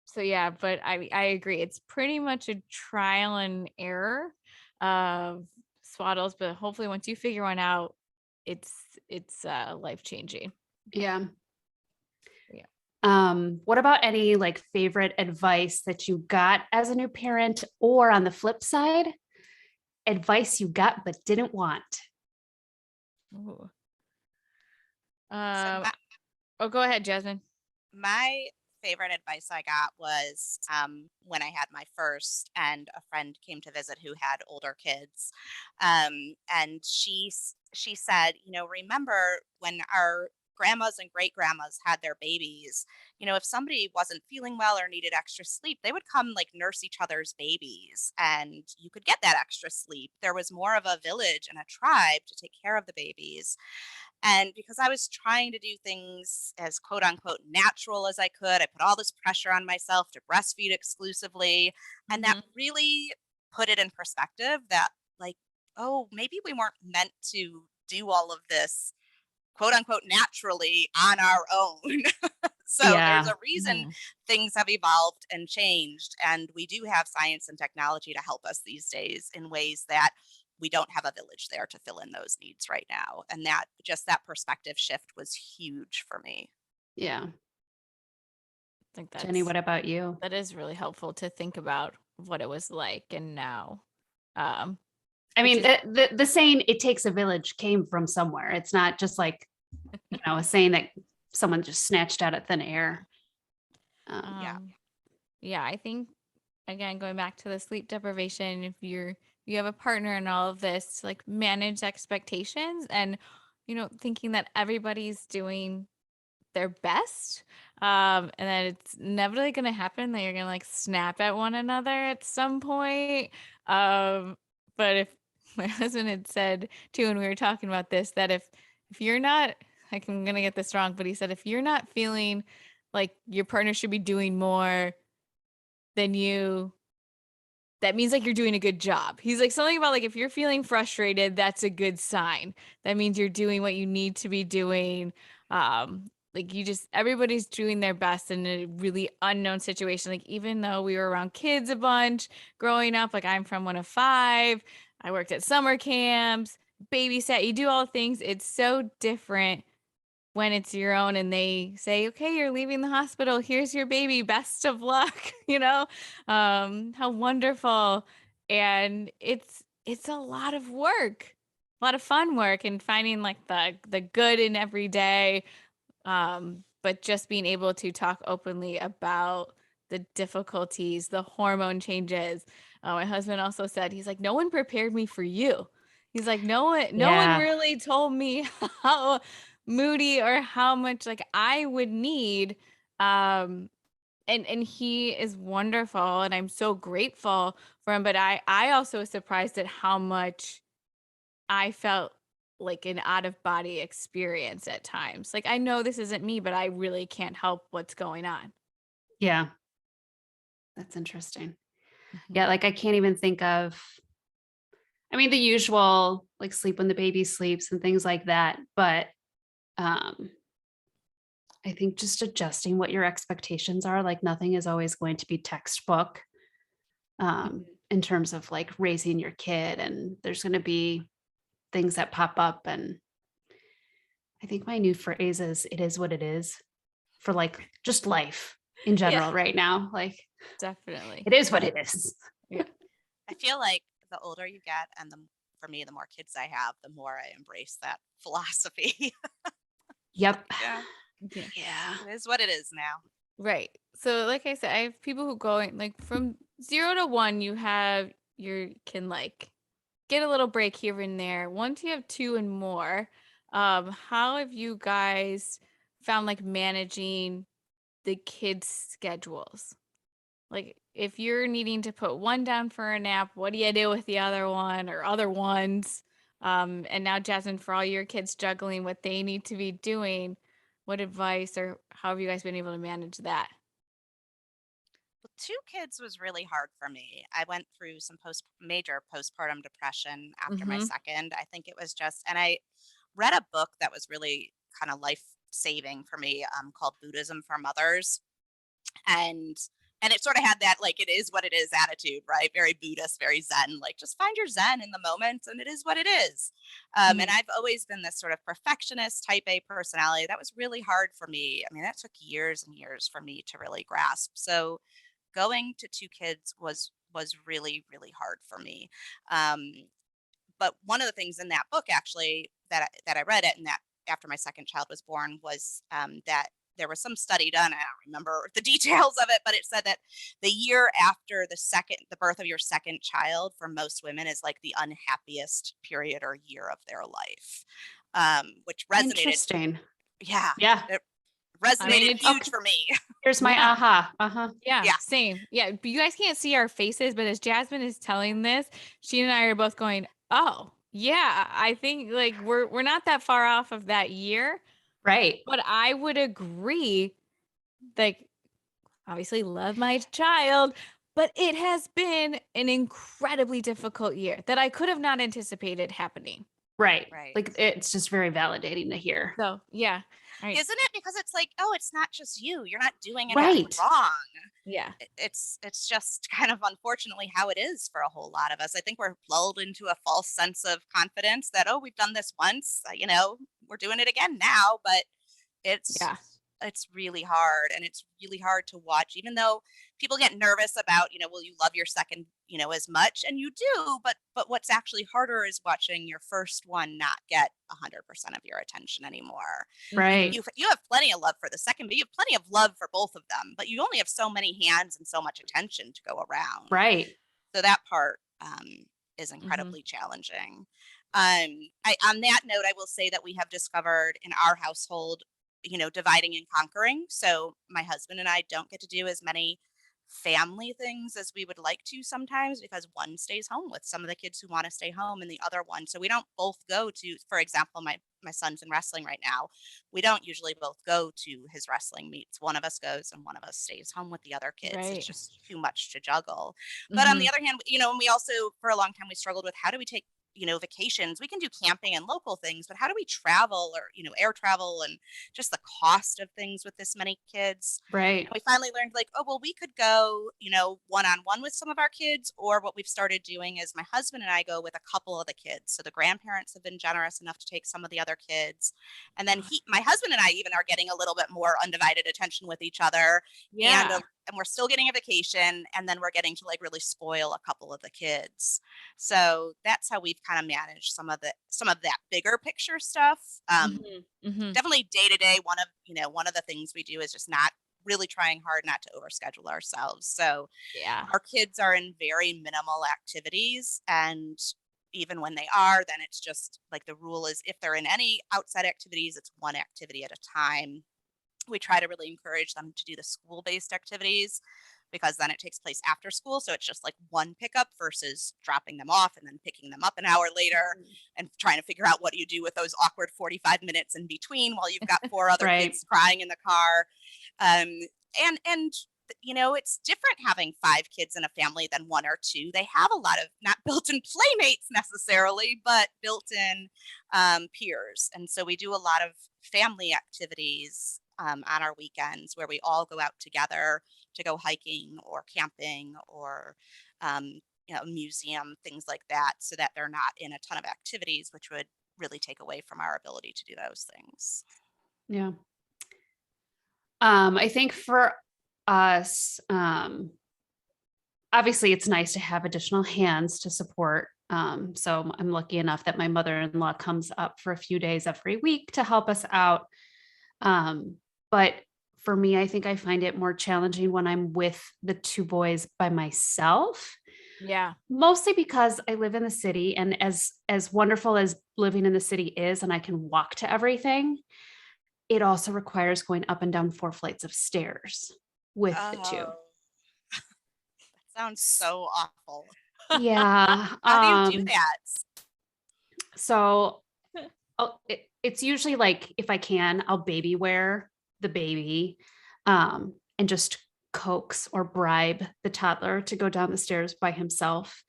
So yeah, but I agree. It's pretty much a trial and error of swaddles, but hopefully once you figure one out, it's life-changing. Yeah. Yeah. What about any like favorite advice that you got as a new parent, or on the flip side, advice you got but didn't want? Ooh. Go ahead, Jasmine. My favorite advice I got was when I had my first, and a friend came to visit who had older kids, and she said, remember when our grandmas and great grandmas had their babies, if somebody wasn't feeling well or needed extra sleep, they would come like nurse each other's babies, and you could get that extra sleep. There was more of a village and a tribe to take care of the babies. And because I was trying to do things as quote unquote natural as I could, I put all this pressure on myself to breastfeed exclusively. And that really put it in perspective that, like, oh, maybe we weren't meant to do all of this quote unquote naturally on our own. So Yeah. there's a reason Mhm. things have evolved and changed, and we do have science and technology to help us these days in ways that we don't have a village there to fill in those needs right now. And that just that perspective shift was huge for me. Yeah. I think Jenny, what about you? that is really helpful to think about what it was like and now. Um, I which mean, is the saying "it takes a village" came from somewhere. It's not just like, a saying that someone just snatched out of thin air. Yeah. um, yeah, I think again going back to the sleep deprivation, if you have a partner in all of this, like manage expectations and thinking that everybody's doing their best, and that it's inevitably going to happen that you're going to like snap at one another at some point. But if my husband had said too when we were talking about this, that if you're not, like, I'm going to get this wrong, but he said if you're not feeling like your partner should be doing more than you, that means like you're doing a good job. He's like something about like if you're feeling frustrated, that's a good sign. That means you're doing what you need to be doing. Like everybody's doing their best in a really unknown situation. Like even though we were around kids a bunch growing up, like I'm from one of five, I worked at summer camps, babysat, you do all the things. It's so different when it's your own and they say, okay, you're leaving the hospital, here's your baby, best of luck. How wonderful. And it's a lot of work, a lot of fun work, and finding like the good in every day. But just being able to talk openly about the difficulties, the hormone changes. My husband also said, he's like, no one prepared me for you. He's like, no one Yeah. really told me how moody or how much like I would need. And he is wonderful and I'm so grateful for him. But I also was surprised at how much I felt like an out of body experience at times. Like I know this isn't me, but I really can't help what's going on. Yeah. That's interesting. Mhm. Yeah. Like I can't even think of, I mean, the usual like sleep when the baby sleeps and things like that. But um, I think just adjusting what your expectations are, like nothing is always going to be textbook in terms of like raising your kid. And there's going to be things that pop up. And I think my new phrase is "it is what it is" for like just life in Yeah, general right now. Like definitely. it is what it is. Yeah. I feel like the older you get and for me, the more kids I have, the more I embrace that philosophy. Yep. Yeah. Yeah. Yeah. It is what it is now. Right. So like I said, I have people who go in like from 0 to 1, you can like get a little break here and there. Once you have 2 and more, how have you guys found like managing the kids' schedules? Like if you're needing to put one down for a nap, what do you do with the other one or other ones? And now Jasmine, for all your kids juggling what they need to be doing, what advice or how have you guys been able to manage that? Well, 2 kids was really hard for me. I went through some major postpartum depression after my Mm-hmm. second. I think it was just, and I read a book that was really kind of life saving for me, called Buddhism for Mothers. and and it sort of had that like it is what it is attitude, right? Very Buddhist, very Zen, like just find your Zen in the moment and it is what it is. And I've always been this sort of perfectionist type A personality. That was really hard for me. I mean, that took years and years for me to really grasp. So going to 2 kids was really really hard for me. um, but one of the things in that book actually that I read it and that after my second child was born was, that there was some study done. I don't remember the details of it, but it said that the year after the birth of your second child for most women is like the unhappiest period or year of their life, which resonated. Interesting. Yeah, Yeah. it I mean, resonated it's huge Okay. for me. Here's my yeah. aha. Uh-huh. Yeah, Yeah, same. Yeah, but you guys can't see our faces, but as Jasmine is telling this, she and I are both going, "Oh, yeah, I think like we're not that far off of that year." Right. But I would agree, like obviously love my child, but it has been an incredibly difficult year that I could have not anticipated happening. Right. Right. Like it's just very validating to hear. So yeah. All right. Isn't it? Because it's like, oh, it's not just you. You're not doing anything Right. wrong. Yeah. It's just kind of unfortunately how it is for a whole lot of us. I think we're lulled into a false sense of confidence that, oh, we've done this once, we're doing it again now, but it's Yeah. it's really hard, and it's really hard to watch, even though people get nervous about, will you love your second, as much, and you do, but what's actually harder is watching your first one not get 100% of your attention anymore. Right. You have plenty of love for the second, but you have plenty of love for both of them, but you only have so many hands and so much attention to go around. Right. So that part is Mhm. incredibly challenging. On that note, I will say that we have discovered in our household, dividing and conquering. So my husband and I don't get to do as many family things as we would like to sometimes, because one stays home with some of the kids who want to stay home, and the other one, so we don't both go to, for example, my son's in wrestling right now. We don't usually both go to his wrestling meets. One of us goes and one of us stays home with the other kids. Right. It's just too much to juggle. But on the Mhm. other hand, and we also, for a long time, we struggled with, how do we take, vacations? We can do camping and local things, but how do we travel, or, air travel, and just the cost of things with this many kids? Right. And we finally learned, like, oh, well, we could go, one-on-one with some of our kids, or what we've started doing is my husband and I go with a couple of the kids. So the grandparents have been generous enough to take some of the other kids. And then my husband and I even are getting a little bit more undivided attention with each other. Yeah. And we're still getting a vacation, and then we're getting to like really spoil a couple of the kids. So that's how we've kind of managed some of that bigger picture stuff. Mhm. Mhm. Definitely day to day, one of the things we do is just not really trying hard not to overschedule ourselves. So Yeah. our kids are in very minimal activities, and even when they are, then it's just like, the rule is, if they're in any outside activities, it's one activity at a time. We try to really encourage them to do the school-based activities, because then it takes place after school. So it's just like one pickup versus dropping them off and then picking them up an hour later and trying to figure out what do you do with those awkward 45 minutes in between while you've got four other Right. kids crying in the car. And it's different having five kids in a family than one or two. They have a lot of not built-in playmates necessarily, but built-in peers. And so we do a lot of family activities on our weekends, where we all go out together to go hiking or camping, or museum, things like that, so that they're not in a ton of activities, which would really take away from our ability to do those things. Yeah. I think for us, obviously it's nice to have additional hands to support. So I'm lucky enough that my mother-in-law comes up for a few days every week to help us out. But for me, I think I find it more challenging when I'm with the two boys by myself, Yeah. mostly because I live in the city, and as wonderful as living in the city is, and I can walk to everything, it also requires going up and down 4 flights of stairs with the two. Oh, that sounds so awful. Yeah. How do you do that? So it's usually like, if I can, I'll baby wear the baby, and just coax or bribe the toddler to go down the stairs by himself.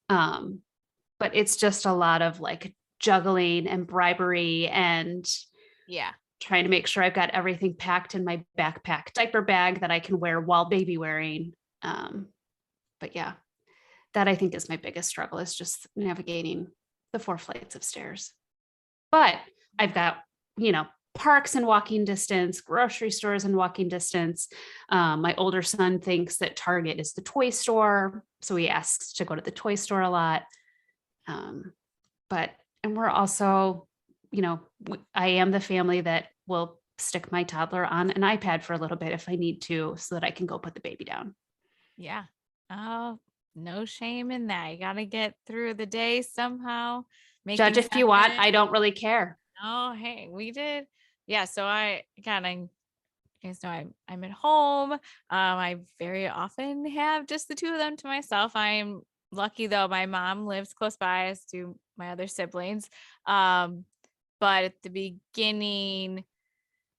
But it's just a lot of like juggling and bribery and Yeah. trying to make sure I've got everything packed in my backpack diaper bag that I can wear while baby wearing. But yeah, that I think is my biggest struggle, is just navigating the 4 flights of stairs. But I've got, parks in walking distance, grocery stores in walking distance. My older son thinks that Target is the toy store, so he asks to go to the toy store a lot. And we're also, I am the family that will stick my toddler on an iPad for a little bit if I need to, so that I can go put the baby down. Yeah. Oh, no shame in that. You got to get through the day somehow. Judge Making if you want, sense. I don't really care. Oh, hey, we did. Yeah. So you guys know I'm at home. I very often have just the two of them to myself. I'm lucky though. My mom lives close by, as do my other siblings. But at the beginning,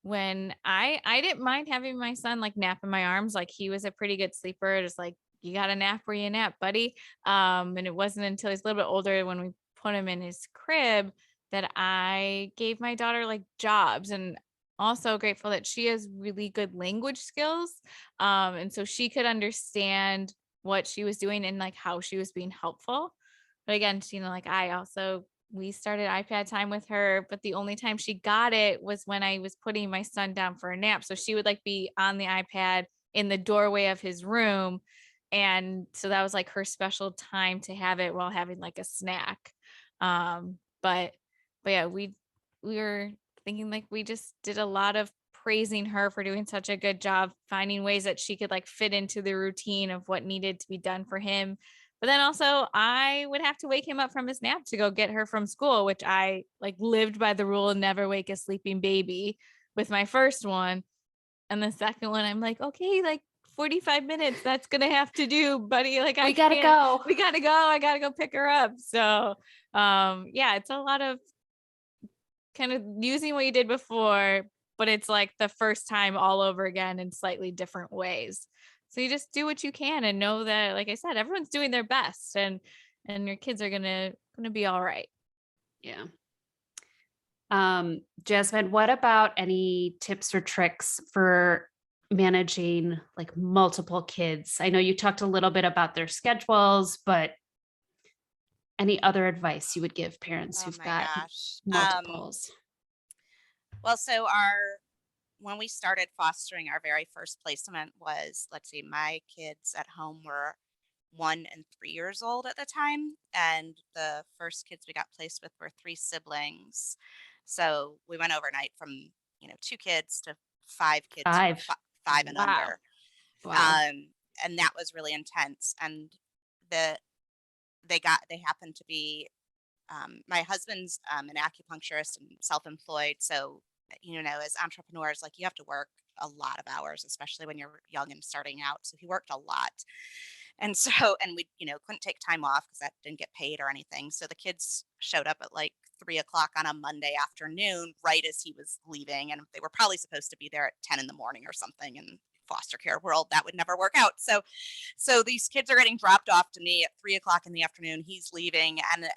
when I didn't mind having my son like nap in my arms, like he was a pretty good sleeper, just like, you got to nap where you nap, buddy. And it wasn't until he's a little bit older, when we put him in his crib that I gave my daughter like jobs, and also grateful that she has really good language skills. And so she could understand what she was doing and like how she was being helpful. But again, like we started iPad time with her, but the only time she got it was when I was putting my son down for a nap. So she would like be on the iPad in the doorway of his room. And so that was like her special time to have it while having like a snack. But yeah, we were thinking like we just did a lot of praising her for doing such a good job, finding ways that she could like fit into the routine of what needed to be done for him. But then also I would have to wake him up from his nap to go get her from school, which I like lived by the rule, never wake a sleeping baby with my first one. And the second one, I'm like, okay, like 45 minutes, that's going to have to do, buddy. Like We gotta go. we gotta go. I gotta go pick her up. So, yeah, it's a lot of kind of using what you did before, but it's like the first time all over again in slightly different ways. So you just do what you can and know that, like I said, everyone's doing their best, and your kids are gonna be all right. Yeah. Jasmine, what about any tips or tricks for managing like multiple kids? I know you talked a little bit about their schedules, but any other advice you would give parents Oh who've my got gosh. multiples? Well, so when we started fostering, our very first placement was, let's see, my kids at home were 1 and 3 years old at the time, and the first kids we got placed with were three siblings. So we went overnight from 2 kids to 5 kids who were 5. five and Wow. under, Wow. and that was really intense. And the they happened to be my husband's an acupuncturist and self-employed, so as entrepreneurs, like you have to work a lot of hours, especially when you're young and starting out. So he worked a lot, and so and we couldn't take time off because that didn't get paid or anything. So the kids showed up at like 3 o'clock on a Monday afternoon, right as he was leaving, and they were probably supposed to be there at 10 in the morning or something. In foster care world, that would never work out. So these kids are getting dropped off to me at 3 o'clock in the afternoon. He's leaving, and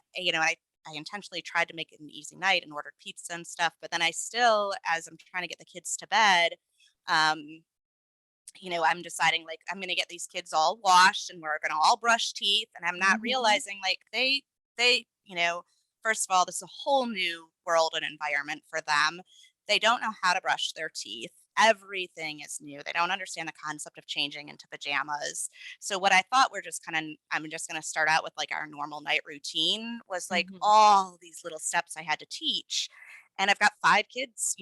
I intentionally tried to make it an easy night and ordered pizza and stuff. But then I still, as I'm trying to get the kids to bed, um, I'm deciding like I'm gonna get these kids all washed and we're gonna all brush teeth. And I'm not Mhm. realizing like they, first of all, this is a whole new world and environment for them. They don't know how to brush their teeth. Everything is new. They don't understand the concept of changing into pajamas. So what I thought I'm just going to start out with like our normal night routine was like Mhm. all these little steps I had to teach. And I've got 5 kids,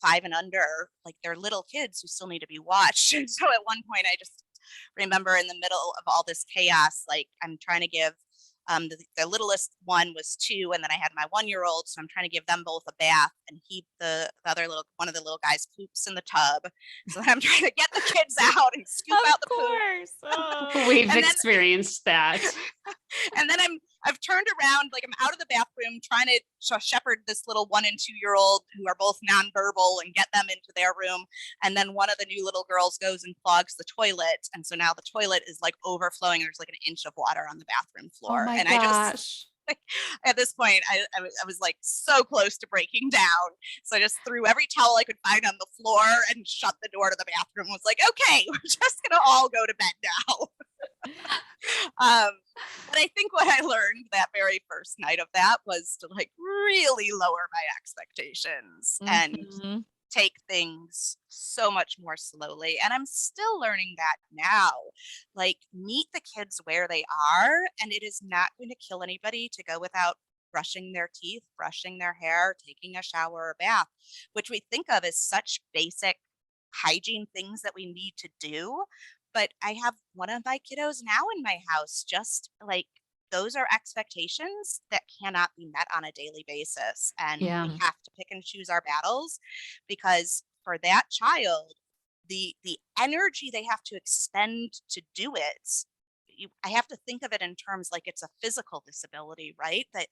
5 and under, like they're little kids who still need to be watched. And so at one point I just remember in the middle of all this chaos, like I'm trying to give the littlest one was 2, and then I had my 1-year-old, so I'm trying to give them both a bath. And the other little one of the little guys poops in the tub, so then I'm trying to get the kids out and scoop out Of the poop. course. Oh. We've And then experienced that. and then I've turned around, like I'm out of the bathroom trying to shepherd this little 1 and 2-year-old who are both nonverbal and get them into their room. And then one of the new little girls goes and clogs the toilet, and so now the toilet is like overflowing. There's like an inch of water on the bathroom Oh floor, my and I just gosh. at this point I was like so close to breaking down. So I just threw every towel I could find on the floor and shut the door to the bathroom. Was like, okay, we're just gonna all go to bed now. But I think what I learned that very first night of that was to like really lower my expectations and Mhm. take things so much more slowly. And I'm still learning that now. Like, meet the kids where they are, and it is not going to kill anybody to go without brushing their teeth, brushing their hair, taking a shower or bath, which we think of as such basic hygiene things that we need to do. But I have one of my kiddos now in my house, just like those are expectations that cannot be met on a daily basis. And Yeah. we have to pick and choose our battles, because for that child, the energy they have to expend to do it, I have to think of it in terms like it's a physical disability, right? That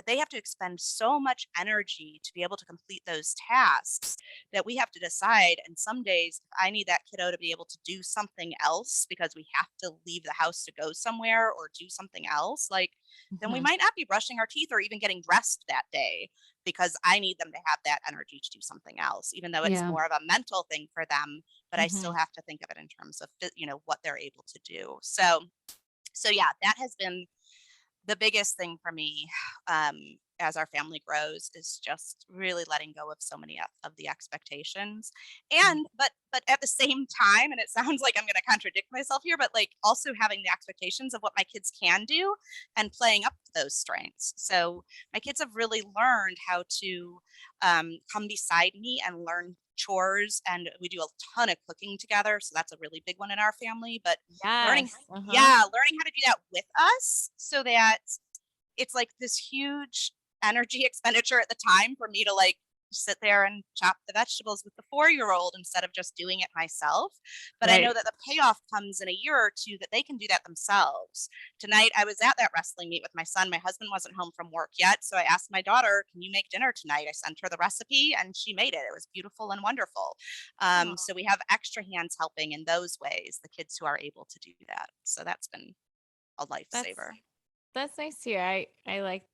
they have to expend so much energy to be able to complete those tasks that we have to decide. And some days, if I need that kiddo to be able to do something else because we have to leave the house to go somewhere or do something else, like then we Mhm. might not be brushing our teeth or even getting dressed that day because I need them to have that energy to do something else, even though it's Yeah. more of a mental thing for them. But I still Mhm. have to think of it in terms of what they're able to do. So yeah, that has been the biggest thing for me, um, as our family grows, is just really letting go of so many of the expectations. Mm. And but at the same time, and it sounds like I'm going to contradict myself here, but like also having the expectations of what my kids can do and playing up to those strengths. So my kids have really learned how to come beside me and learn chores, and we do a ton of cooking together, so that's a really big one in our family. But learning Yes. Uh-huh. yeah, learning how to do that with us so that it's like this huge energy expenditure at the time for me to like sit there and chop the vegetables with the 4-year-old instead of just doing it myself. But I know Right. that the payoff comes in a year or two that they can do that themselves. Tonight, I was at that wrestling meet with my son. My husband wasn't home from work yet. So I asked my daughter, "Can you make dinner tonight?" I sent her the recipe and she made it. It was beautiful and wonderful. Oh, So we have extra hands helping in those ways, the kids who are able to do that. So that's been a that's lifesaver. that's nice to hear. I like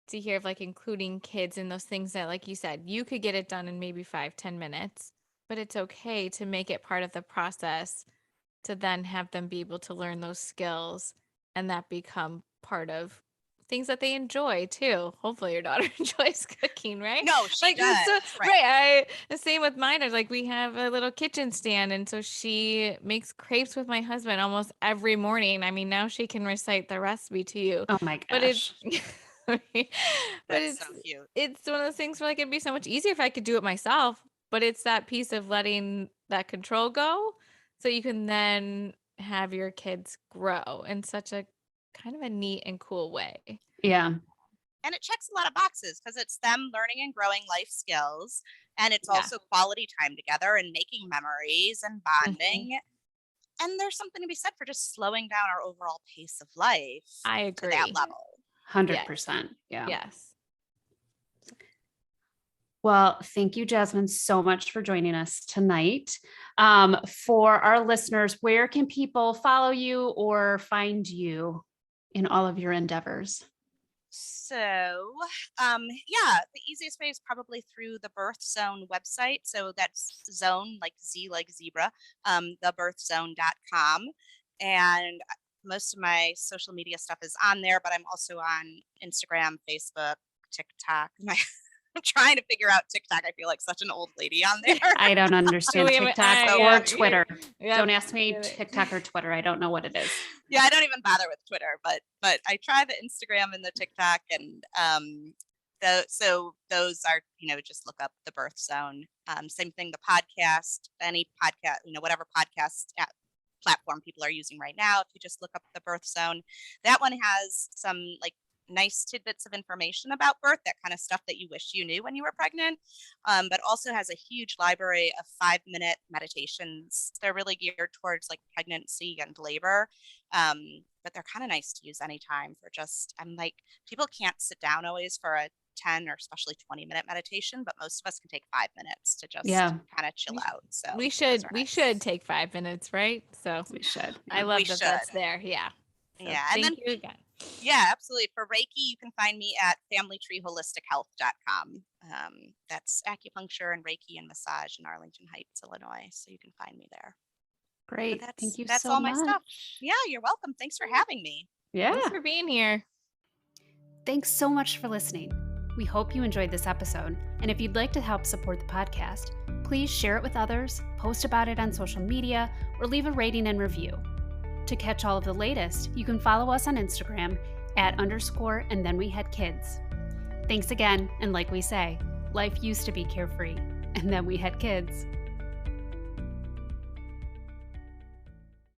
to hear of like including kids in those things that, like you said, you could get it done in maybe 5-10 minutes, but it's okay to make it part of the process to then have them be able to learn those skills and that become part of things that they enjoy too. Hopefully your daughter enjoys cooking, right? No, she Like it's so does. Right. right. I the same with mine. Is like we have a little kitchen stand and so she makes crepes with my husband almost every morning. I mean, now she can recite the recipe to you. Oh my But it's gosh. but That's so cute. it's one of those things where like it'd be so much easier if I could do it myself, but it's that piece of letting that control go so you can then have your kids grow in such a kind of a neat and cool way. Yeah. And it checks a lot of boxes because it's them learning and growing life skills. And it's Yeah. also quality time together and making memories and Mhm. bonding. And there's something to be said for just slowing down our overall pace of life I to that agree. level. 100%. Yeah. Yes. Well, thank you, Jasmine, so much for joining us tonight. For our listeners, where can people follow you or find you in all of your endeavors? So, yeah, the easiest way is probably through the Birth Zone website. So that's zone, like Z, like zebra, thebirthzone.com. And most of my social media stuff is on there, but I'm also on Instagram, Facebook, TikTok. I'm trying to figure out TikTok. I feel like such an old lady on there. I don't understand We haven't- TikTok I- or yeah, Twitter. yeah, Don't ask me get it. TikTok or Twitter. I don't know what it is. Yeah, I don't even bother with Twitter, but I try the Instagram and the TikTok, and so those are, just look up the Birth Zone. Same thing, the podcast, any podcast, whatever podcast platform people are using right now. If you just look up the Birth Zone, that one has some like nice tidbits of information about birth, that kind of stuff that you wish you knew when you were pregnant, but also has a huge library of 5-minute meditations. They're really geared towards like pregnancy and labor, but they're kind of nice to use anytime for just, I'm like, people can't sit down always for a 10 or especially 20-minute meditation, but most of us can take 5 minutes to just Yeah. kind of chill out. So We those should are we nice. should take 5 minutes, right? So We should. I Yeah. love We that that's should. there. Yeah. So Yeah, and thank then you again. yeah, absolutely. For Reiki, you can find me at familytreeholistichealth.com. That's acupuncture and Reiki and massage in Arlington Heights, Illinois. So you can find me there. But Great. Thank you that's so all my much. stuff. Yeah, you're welcome. Thanks for having me. Yeah. Thanks for being here. Thanks so much for listening. We hope you enjoyed this episode. And if you'd like to help support the podcast, please share it with others, post about it on social media, or leave a rating and review. To catch all of the latest, you can follow us on Instagram @_andthenwehadkids. Thanks again, and like we say, life used to be carefree, and then we had kids.